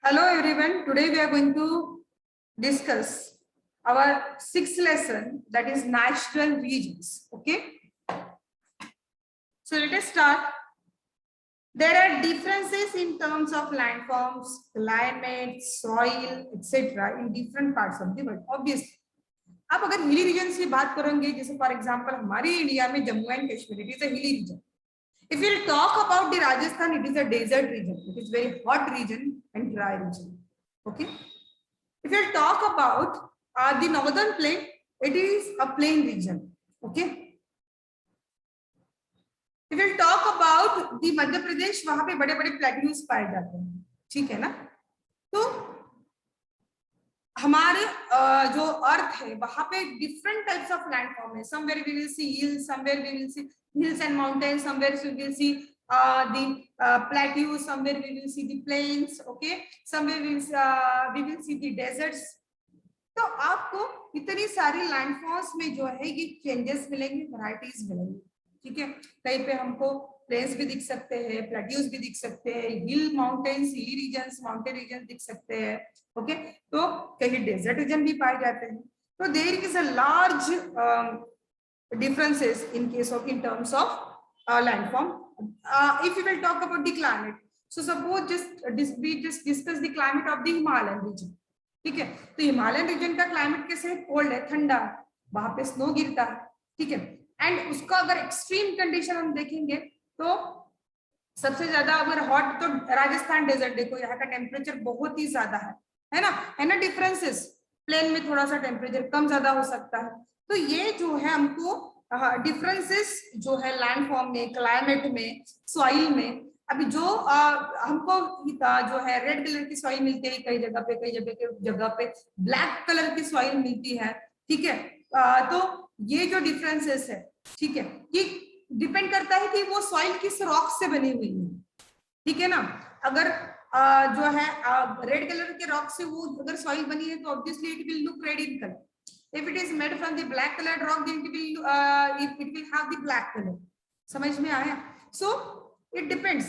Hello everyone, today we are going to discuss our sixth lesson, that is natural regions. Okay, so let us start. There are differences in terms of landforms, climate, soil, etc. in different parts of the world. Obviously, आप अगर hilly region की बात करेंगे, जैसे for example हमारे India में Jammu and Kashmir, it is a hilly region. If we'll talk about the Rajasthan, it is a desert region. It is very hot region and dry region. Okay. If we'll talk about the northern plain, it is a plain region. Okay. If we'll talk about the Madhya Pradesh, वहां पे बड़े-बड़े plateaus पाए जाते हैं. ठीक है ना? तो हमारे जो अर्थ है वहां पे डिफरेंट टाइप्स ऑफ लैंडफॉर्म है. Somewhere we will see hills, somewhere we will see hills and mountains, somewhere we will see the plateaus, somewhere we will see the plains. Okay, somewhere we will see the deserts. तो आपको इतनी सारी landforms में जो है ये changes मिलेंगे, varieties मिलेंगी. ठीक है, कहीं पे हमको प्लेन्स भी दिख सकते हैं, प्लेट्यूज भी दिख सकते हैं, hill mountains, hilly regions, mountain region दिख सकते हैं. ओके, तो कहीं डेजर्ट रीजन भी पाए जाते हैं. तो there is a large differences in terms of landform. If we will talk about the climate, so suppose we just discuss the climate of the Himalayan region. ठीक है, तो हिमालयन रीजन का climate कैसे है? कोल्ड है, ठंडा है, वहां पे स्नो गिरता है. ठीक है, एंड उसका अगर एक्सट्रीम कंडीशन हम देखेंगे तो सबसे ज्यादा अगर हॉट तो राजस्थान डेजर्ट देखो, यहाँ का टेम्परेचर बहुत ही ज्यादा है ना डिफरेंसेस. प्लेन में थोड़ा सा टेम्परेचर कम ज्यादा हो सकता है. तो ये जो है हमको डिफरेंसेस जो है लैंडफॉर्म में, क्लाइमेट में, सॉइल में. अभी जो हमको जो है रेड कलर की सॉइल मिलती है कई जगह पे, कई जगह पे ब्लैक कलर की सॉइल मिलती है. ठीक है, तो ये जो डिफरेंसेस है, ठीक है, ये डिपेंड करता है कि वो सॉइल किस रॉक से बनी हुई है. ठीक है ना, अगर जो है रेड कलर के रॉक से वो अगर सॉइल बनी है तो obviously it will look red in colour. If it is made from the black colored rock, then it will have the black color. समझ में आया? So it depends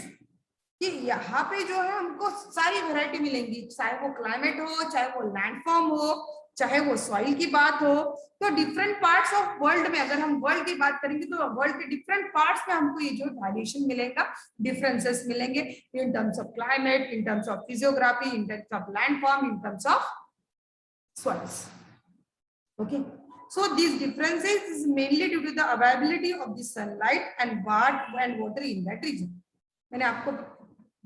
कि यहाँ पे जो है हमको सारी वैरायटी मिलेंगी, चाहे वो क्लाइमेट हो, चाहे वो लैंडफॉर्म हो, चाहे वो सॉइल की बात हो. तो डिफरेंट पार्ट्स ऑफ वर्ल्ड में, अगर हम वर्ल्ड की बात करेंगे तो वर्ल्ड के डिफरेंट पार्ट्स में हमको ये जो वेरिएशन मिलेगा, डिफरेंसेस मिलेंगे in terms of climate, in terms of physiography, in terms of landform, in terms of soils. Okay, so these differences is mainly due to the availability of the sunlight and water in that region. मैंने आपको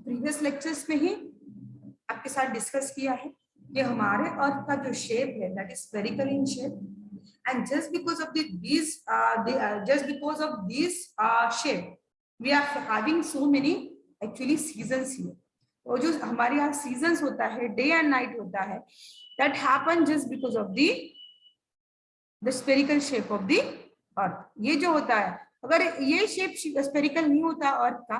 previous lectures में ही आपके साथ discuss किया है कि हमारे अर्थ का जो शेप है that is spherical in shape, and just because of this shape we are having so many actually seasons here. और जो हमारे यहाँ सीजन्स होता है, डे एंड नाइट होता है, that happen just because of the spherical shape of the earth. ये जो होता है, अगर ये शेप स्फेरिकल नहीं होता अर्थ का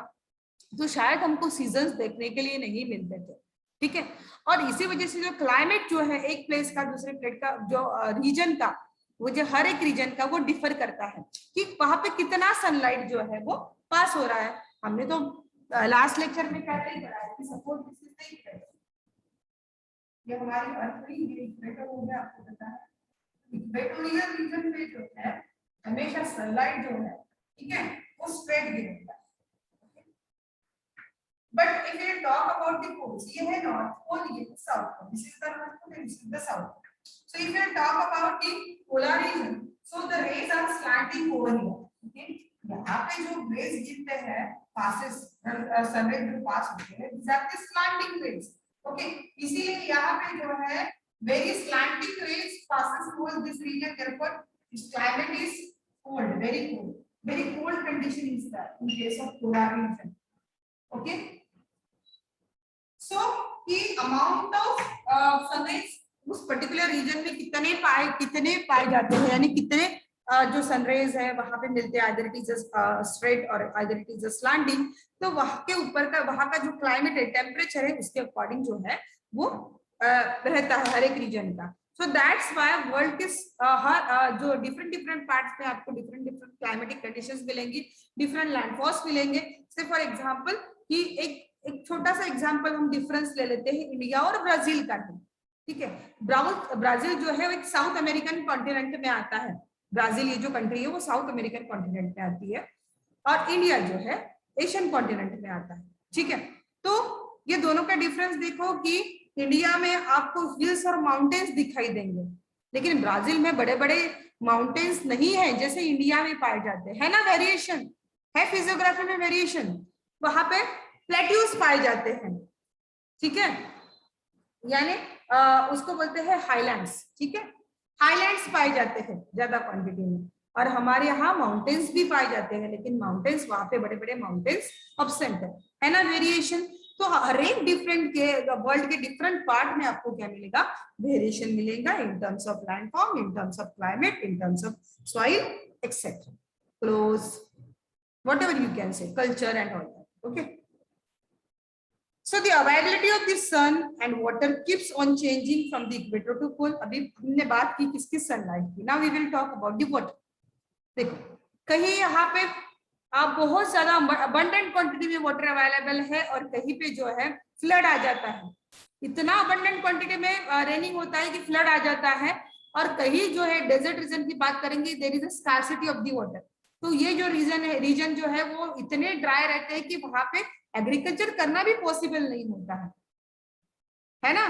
तो शायद हमको सीजन्स देखने के लिए नहीं मिलते थे. ठीक है, और इसी वजह से जो क्लाइमेट जो है एक प्लेस का दूसरे प्लेस का, जो रीजन का, वो जो हर एक रीजन का वो डिफर करता है कि वहां पे कितना सनलाइट जो है वो पास हो रहा है. हमने तो लास्ट लेक्चर में पहले ही पढ़ा है कि suppose this is the equator, ये हमारी अर्थ की ये इक्वेटर हो गया, आपको पता है. इक्वेटोरियल रीजन में जो है हमेशा सनलाइट जो है, ठीक है, वो स्ट्रेट गिरेगा. But if you talk about the poles, ये है नॉर्थ पोल, ये है south pole. This is the north pole, this is the south pole. So if you talk about the polar region, so the rays are slanting over here. Okay, यहाँ पे जो raise गिरते हैं, passes sunrise जो पास होते हैं, this are the slanting rays. Okay, इसीलिए यहाँ पे जो है very slanting rays passes towards this region, therefore its climate is cold, very cold condition is there in case of polar region. Okay, so the amount of sunrays उस particular reason में कितने पाए जाते हैं, यानी कितने जो सनरेज है वहां पे मिलते हैं, आइदर इट इज स्ट्रेट और आइदर इट इज स्लैंटिंग. तो वहां के ऊपर का, वहां का जो क्लाइमेट है, टेम्परेचर है, उसके अकॉर्डिंग जो है वो रहता है हर एक रीजन का. सो दैट्स व्हाई वर्ल्ड के हर जो डिफरेंट पार्ट्स में आपको डिफरेंट क्लाइमेटिक कंडीशंस मिलेंगी, डिफरेंट लैंडफॉर्म्स मिलेंगे. से फॉर एग्जांपल कि एक छोटा सा एग्जांपल हम डिफरेंस ले लेते हैं इंडिया और ब्राजील का ही, ठीक है। ब्राजील जो है एक साउथ अमेरिकन कॉन्टिनेंट में आता है। ब्राजील ये जो कंट्री है वो साउथ अमेरिकन कॉन्टिनेंट में आती है और इंडिया जो है एशियन कॉन्टिनेंट में आता है, ठीक है। तो ये दोनों का डिफरेंस देखो कि इंडिया में आपको हिल्स और माउंटेन्स दिखाई देंगे, लेकिन ब्राजील में बड़े बड़े माउंटेन्स नहीं है जैसे इंडिया में पाए जाते हैं, है ना। वेरिएशन है, फिजियोग्राफी में वेरिएशन, वहां पे प्लेट्यूज पाए जाते हैं, ठीक है, यानी उसको बोलते हैं हाईलैंड्स, ठीक है। हाईलैंड्स पाए जाते हैं ज्यादा क्वांटिटी में, और हमारे यहाँ माउंटेन्स भी पाए जाते हैं, लेकिन माउंटेन्स वहां पे बड़े बड़े माउंटेन्स अब्सेंट है ना। वेरिएशन, तो हर एक डिफरेंट के वर्ल्ड के डिफरेंट पार्ट में आपको क्या मिलेगा, वेरिएशन मिलेगा in terms of landform, in terms of climate, in terms of soil etcetera, close whatever you can say, culture and all that. Okay, so the availability of the sun and water keeps on changing from the equator to pole. अभी हमने बात की किसकी, sunlight की। now we will talk about the water. देखो कहीं यहाँ पे आप बहुत ज्यादा abundant quantity में वाटर अवेलेबल है और कहीं पे जो है फ्लड आ जाता है, इतना abundant quantity में रेनिंग होता है कि फ्लड आ जाता है, और कहीं जो है डेजर्ट रीजन की बात करेंगे, there is a scarcity of the water. तो ये जो रीजन जो है वो इतने ड्राई रहते हैं कि वहां पे एग्रीकल्चर करना भी पॉसिबल नहीं होता है ना।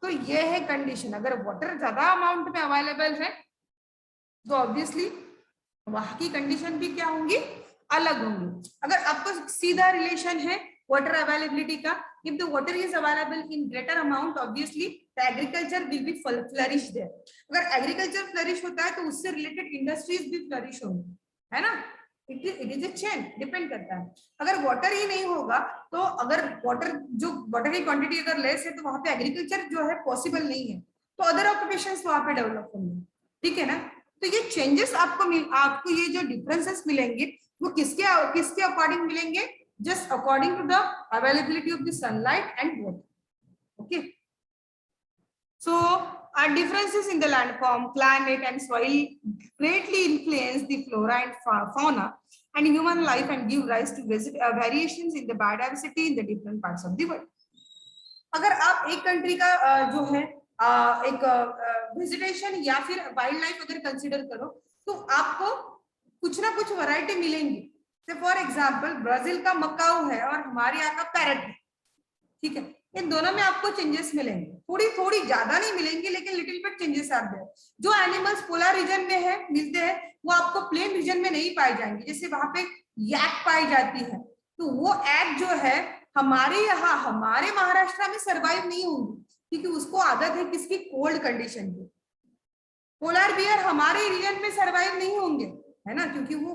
तो ये है कंडीशन। अगर वाटर ज्यादा अमाउंट में अवेलेबल है तो ऑब्वियसली वहां की कंडीशन भी क्या होंगी, अलग होंगी। अगर आपको सीधा रिलेशन है वाटर अवेलेबिलिटी का, if the water is available in greater amount obviously the agriculture will be flourish there। अगर एग्रीकल्चर फ्लरिश होता है तो उससे रिलेटेड इंडस्ट्रीज भी फ्लरिश होंगी, है ना। It is a chain, depend करता है। अगर वाटर ही नहीं होगा तो अगर वाटर की क्वांटिटी अगर लेस है तो वहां पे एग्रीकल्चर जो है पॉसिबल नहीं है, तो अदर ऑक्यूपेशंस वहां पे डेवलप होंगे, ठीक है ना। तो ये चेंजेस आपको ये जो डिफरेंसेस मिलेंगे वो किसके अकॉर्डिंग मिलेंगे, just according to the availability of the sunlight and water. Okay, so our differences in the landform, climate and soil greatly influence the flora and fauna and human life and give rise to variations in the biodiversity in the different parts of the world. अगर आप एक country का जो है एक vegetation या फिर wild life अगर कंसिडर करो तो आपको कुछ ना कुछ वैरायटी मिलेंगी। फॉर एग्जाम्पल ब्राजील का मकाऊ है और हमारे यहाँ का पैरट है, ठीक है। इन दोनों में आपको चेंजेस मिलेंगे, थोड़ी ज्यादा नहीं मिलेंगे लेकिन little bit changes are there. जो एनिमल्स पोलर रीजन में है मिलते हैं वो आपको प्लेन रीजन में नहीं पाए जाएंगे। जैसे वहां पे याक पाई जाती है तो वो एग जो है हमारे यहाँ हमारे महाराष्ट्र में सर्वाइव नहीं होंगी क्योंकि उसको आदत है किसकी, कोल्ड कंडीशन की। पोलर बियर हमारे रीजन में सर्वाइव नहीं होंगे, है ना, क्योंकि वो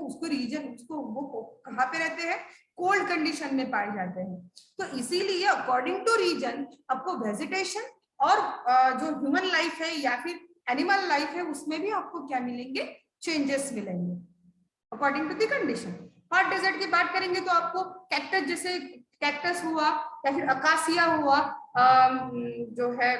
कहाँ पे रहते हैं, कोल्ड कंडीशन में पाए जाते हैं। तो इसीलिए अकॉर्डिंग टू रीजन आपको वेजिटेशन और जो ह्यूमन लाइफ है या फिर एनिमल लाइफ है उसमें भी आपको क्या मिलेंगे, चेंजेस मिलेंगे according to the condition. Hot desert की बात करेंगे तो आपको कैक्टस, जैसे कैक्टस हुआ या फिर अकासिया हुआ, जो है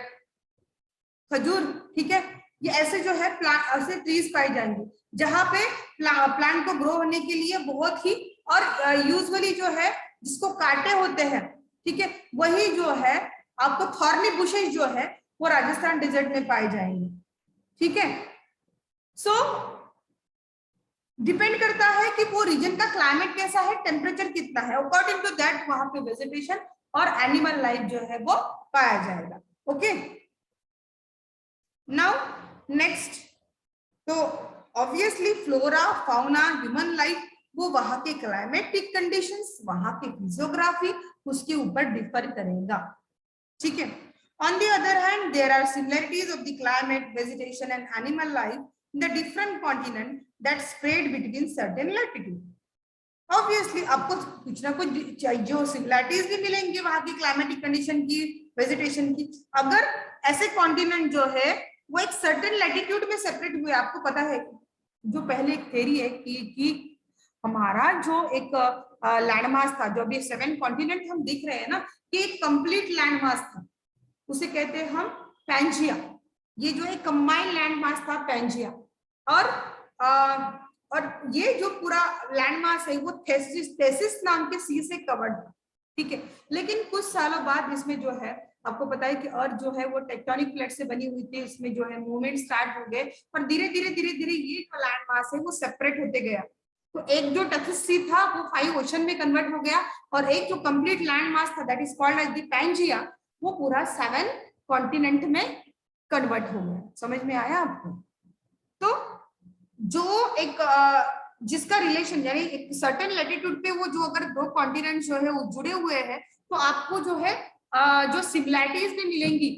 खजूर, ठीक है, ये ऐसे जो है ऐसे ट्रीज पाई जाएंगे जहां पे प्लांट को ग्रो होने के लिए बहुत ही, और यूजुअली जो है जिसको कांटे होते हैं, ठीक है, वही जो है आपको थॉर्नी बुशेस जो है वो राजस्थान डेजर्ट में पाए जाएंगे, ठीक है। सो डिपेंड करता है कि वो रीजन का क्लाइमेट कैसा है, टेम्परेचर कितना है, अकॉर्डिंग टू दैट वहां पे वेजिटेशन और एनिमल लाइफ जो है वो पाया जाएगा। ओके, नाउ नेक्स्ट, तो obviously flora fauna human life वो वहां के क्लाइमेटिक कंडीशंस, वहां के फिजियोग्राफी उसके ऊपर डिफर करेगा, ठीक है। On the other hand there are similarities of the climate, vegetation and animal life in the different continent that spread between certain latitude. Obviously आपको कुछ ना कुछ जो सिमिलरिटीज भी मिलेंगी वहां की क्लाइमेटिक कंडीशन की, वेजिटेशन की। अगर ऐसे कॉन्टिनेंट जो है वो एक सर्टेन लैटिट्यूड में सेपरेट हुए, आपको पता है जो पहले एक थ्योरी है कि हमारा जो एक लैंडमास था, जो अभी 7 कॉन्टिनेंट हम दिख रहे हैं ना, कि एक कंप्लीट लैंडमास था, उसे कहते हैं हम पैंजिया। ये जो एक कंबाइंड लैंडमास था पैंजिया, और ये जो पूरा लैंडमास है वो थेसिस नाम के सी से कवर्ड था। ठीक है। लेकिन कुछ सालों बाद इसमें जो है आपको पता है कि अर्थ जो है वो टेक्टोनिक प्लेट से बनी हुई थी, इसमें जो है मूवमेंट स्टार्ट हो गए और धीरे धीरे ये जो लैंड मास है वो सेपरेट होते गया। तो एक जो टफिस था वो 5 ओशन में कन्वर्ट हो गया और एक जो कंप्लीट लैंड मास था that is called as the Pangaea, वो पूरा 7 कॉन्टिनेंट में कन्वर्ट हो गया। समझ में आया आपको? तो जो एक जिसका रिलेशन यानी एक सर्टेन लैटिट्यूड पे वो जो अगर 2 कॉन्टिनेंट जो है वो जुड़े हुए हैं तो आपको जो है जो सिमिलैरिटीज भी मिलेंगी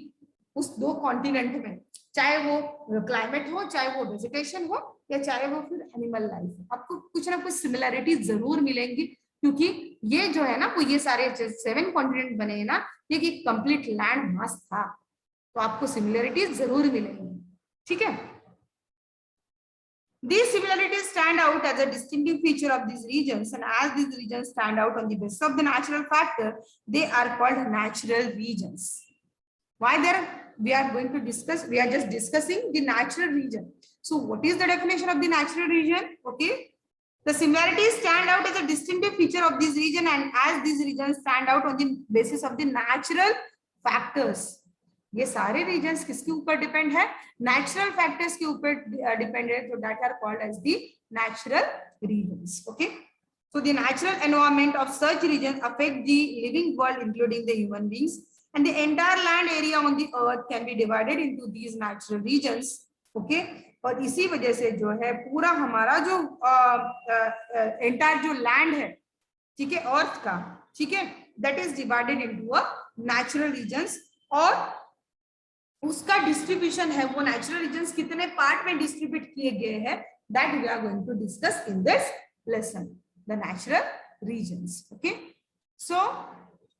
उस 2 कॉन्टिनेंट में, चाहे वो क्लाइमेट हो, चाहे वो वेजिटेशन हो, या चाहे वो फिर एनिमल लाइफ हो, आपको कुछ ना कुछ सिमिलैरिटी जरूर मिलेंगी क्योंकि ये जो है ना वो ये सारे 7 कॉन्टिनेंट बने हैं ना, ये कि कंप्लीट लैंड मास था, तो आपको सिमिलैरिटीज जरूर मिलेंगी। ठीक है। These similarities stand out as a distinctive feature of these regions, and as these regions stand out on the basis of the natural factor, they are called natural regions. Why there? We are going to discuss, we are just discussing the natural region. So what is the definition of the natural region? Okay. The similarities stand out as a distinctive feature of this region, and as these regions stand out on the basis of the natural factors. ये सारे regions किसके ऊपर depend है? Natural factors के ऊपर depend है, तो that are called as the natural regions. Okay, so the natural environment of such regions affect the living world including the human beings, and the entire land area on the earth can be divided into these natural regions. Okay, और इसी वजह से जो है पूरा हमारा जो entire जो लैंड है, ठीक है, अर्थ का, ठीक है, that is divided into a natural regions, और उसका डिस्ट्रीब्यूशन है वो नेचुरल रीजन्स कितने पार्ट में डिस्ट्रीब्यूट किए गए हैं, that we are going to discuss in this lesson, the natural regions. Okay, so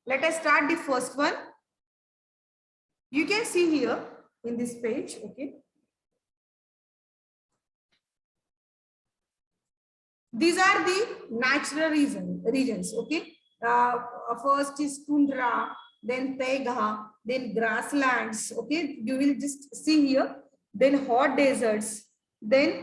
let us start the first one. You can see here in this page, okay, these are the natural regions, okay. First is tundra, then taiga, then grasslands, okay, you will just see here, then hot deserts, then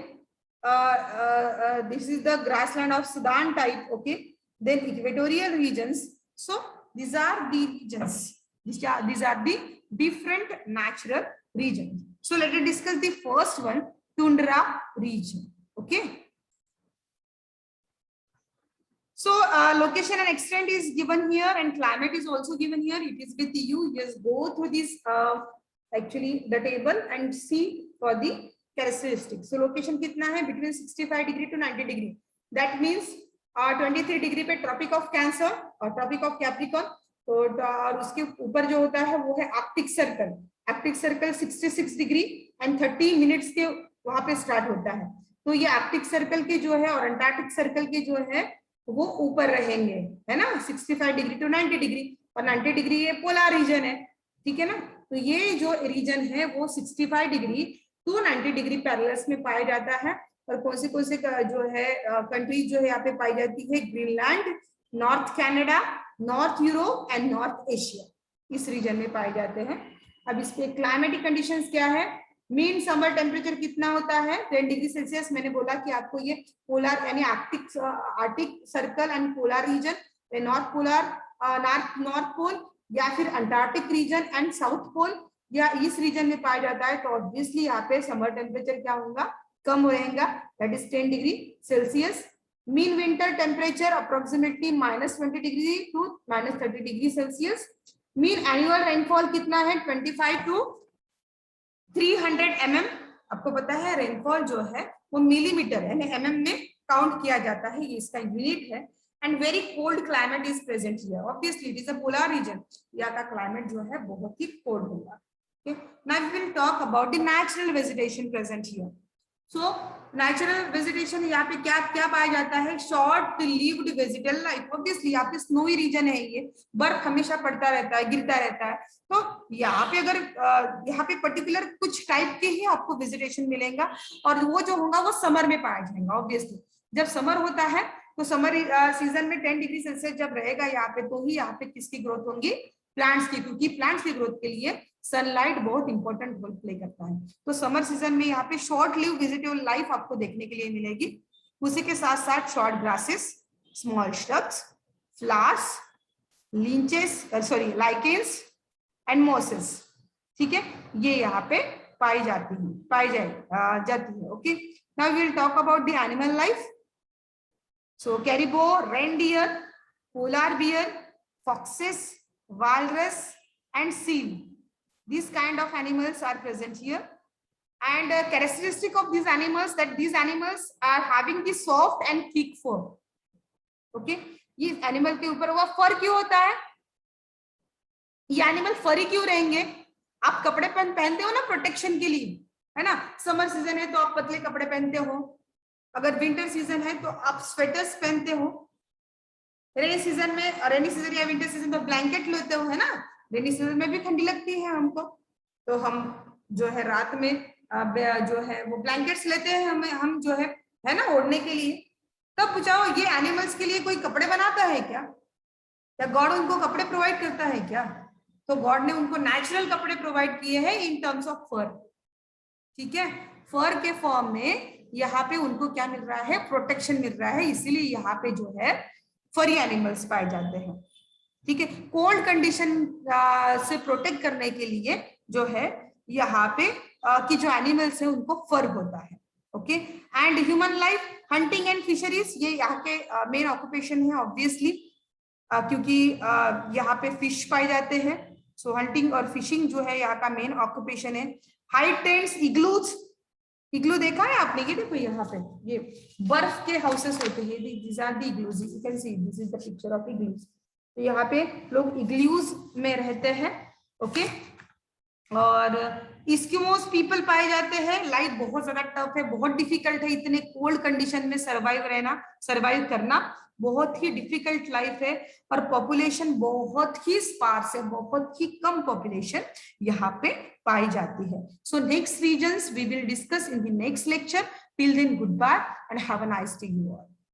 this is the grassland of Sudan type, okay, then equatorial regions. So these are the regions, these are the different natural regions. So let us discuss the first one, tundra region. Okay, so location and extent is given here and climate is also given here. It is with you. Just go through this actually the table and see for the characteristics. So location कितना है? Between 65 degree to 90 degree. That means 23 degree पे Tropic of Cancer और Tropic of Capricorn. तो और उसके ऊपर जो होता है वो है Arctic circle. Arctic circle 66 degree and 30 minutes के वहां पे स्टार्ट होता है। तो ये आर्कटिक सर्कल के जो है और अंटार्कटिक सर्कल के जो है वो ऊपर रहेंगे, है ना, 65 डिग्री टू 90 डिग्री, और 90 डिग्री ये पोलर रीजन है, ठीक है ना। तो ये जो रीजन है वो 65 डिग्री टू 90 डिग्री पैरेलल्स में पाया जाता है। और कौन से जो है कंट्रीज जो है यहाँ पे पाई जाती है? Greenland, north Canada, north Europe and north Asia, इस रीजन में पाए जाते हैं। अब इसके क्लाइमेटिक कंडीशंस क्या है? मीन समर टेम्परेचर कितना होता है? 10 डिग्री सेल्सियस। मैंने बोला कि आपको ये पोलर यानी arctic circle and polar region, north polar, north pole या फिर antarctic region and south pole या इस रीजन में पाया जाता है। तो ऑब्वियसली यहाँ पे समर टेम्परेचर क्या होगा? कम रहेगा, that is 10 degree Celsius. Mean winter temperature approximately -20 degree to -30 degree Celsius. Mean annual rainfall कितना है? 25 to 300 mm. आपको पता है रेनफॉल जो है वो मिलीमीटर यानी mm में काउंट किया जाता है, ये इसका यूनिट है। And very cold climate is present here. Obviously, it is a polar region. यहाँ का क्लाइमेट जो है बहुत ही कोल्ड होगा। Okay. Now we will talk about the natural vegetation present here. So natural vegetation यहाँ पे क्या क्या पाया जाता है? Short lived vegetal life. Obviously यहाँ पे स्नोई रीजन है, ये बर्फ हमेशा पड़ता रहता है, गिरता रहता है। तो यहाँ पे अगर यहाँ पे पर्टिकुलर कुछ टाइप के ही आपको वेजिटेशन मिलेगा और वो जो होगा वो समर में पाया जाएगा। ऑब्वियसली जब समर होता है तो समर सीजन में 10 डिग्री सेल्सियस जब रहेगा यहाँ पे, तो ही यहाँ पे किसकी ग्रोथ होंगी? प्लांट्स की, क्योंकि प्लांट्स की ग्रोथ के लिए सनलाइट बहुत इंपॉर्टेंट रोल प्ले करता है। तो समर सीजन में यहाँ पे शॉर्ट लिव वेजिटेबल लाइफ आपको देखने के लिए मिलेगी। उसी के साथ साथ short grasses, small shrubs, flowers, lichens, sorry lichens and mosses, ठीक है, ये यहाँ पे पाई जाती है। Okay, now we will talk about the animal life. So caribou, reindeer, polar bear, foxes, walrus and seal, these kind of animals are present here, and characteristic of these animals that these animals are having the soft and thick fur. Okay, ये animal के ऊपर हुआ फर क्यों होता है? ये animal फरी क्यों रहेंगे? आप कपड़े पहनते हो ना प्रोटेक्शन के लिए, है ना, समर सीजन है तो आप पतले कपड़े पहनते हो, अगर विंटर सीजन है तो आप स्वेटर्स पहनते हो, रेनी सीजन या विंटर सीजन तो ब्लैंकेट लेते हो, है ना, रेनी सीजन में भी ठंडी लगती है हमको, तो हम जो है रात में जो है वो ब्लैंकेट्स लेते हैं हम जो है ना, ओढ़ने के लिए। तब पूछाओ ये एनिमल्स के लिए कोई कपड़े बनाता है क्या, या गॉड उनको कपड़े प्रोवाइड करता है क्या? तो गॉड ने उनको नेचुरल कपड़े प्रोवाइड किए हैं इन टर्म्स ऑफ फर, ठीक है, फर के फॉर्म में यहाँ पे उनको क्या मिल रहा है, प्रोटेक्शन मिल रहा है, इसीलिए यहाँ पे जो है फरी एनिमल्स पाए जाते हैं, ठीक है। कोल्ड कंडीशन से प्रोटेक्ट करने के लिए जो है यहाँ पे कि जो एनिमल्स है उनको फर होता है। Okay, and human life, hunting and fisheries, ये यहाँ के मेन ऑक्यूपेशन है ऑब्वियसली, क्योंकि यहाँ पे फिश पाए जाते हैं, सो हंटिंग और फिशिंग जो है यहाँ का मेन ऑक्यूपेशन है। हाइट टेंट्स, इग्लूज, इग्लू देखा है आपने, ये देखो यहाँ पे ये बर्फ के हाउसेस होते हैं, these are the igloos, you can see this is the picture of igloos, तो यहाँ पे लोग इग्लूज में रहते हैं। ओके, और इस्किमोस पीपल पाए जाते हैं। लाइफ बहुत ज्यादा टफ है, बहुत डिफिकल्ट है, इतने कोल्ड कंडीशन में सर्वाइव करना बहुत ही डिफिकल्ट लाइफ है, और पॉपुलेशन बहुत ही स्पार्स है, बहुत ही कम पॉपुलेशन यहाँ पे पाई जाती है। So next regions we will discuss in the next lecture. Till then good bye and have a nice day you all.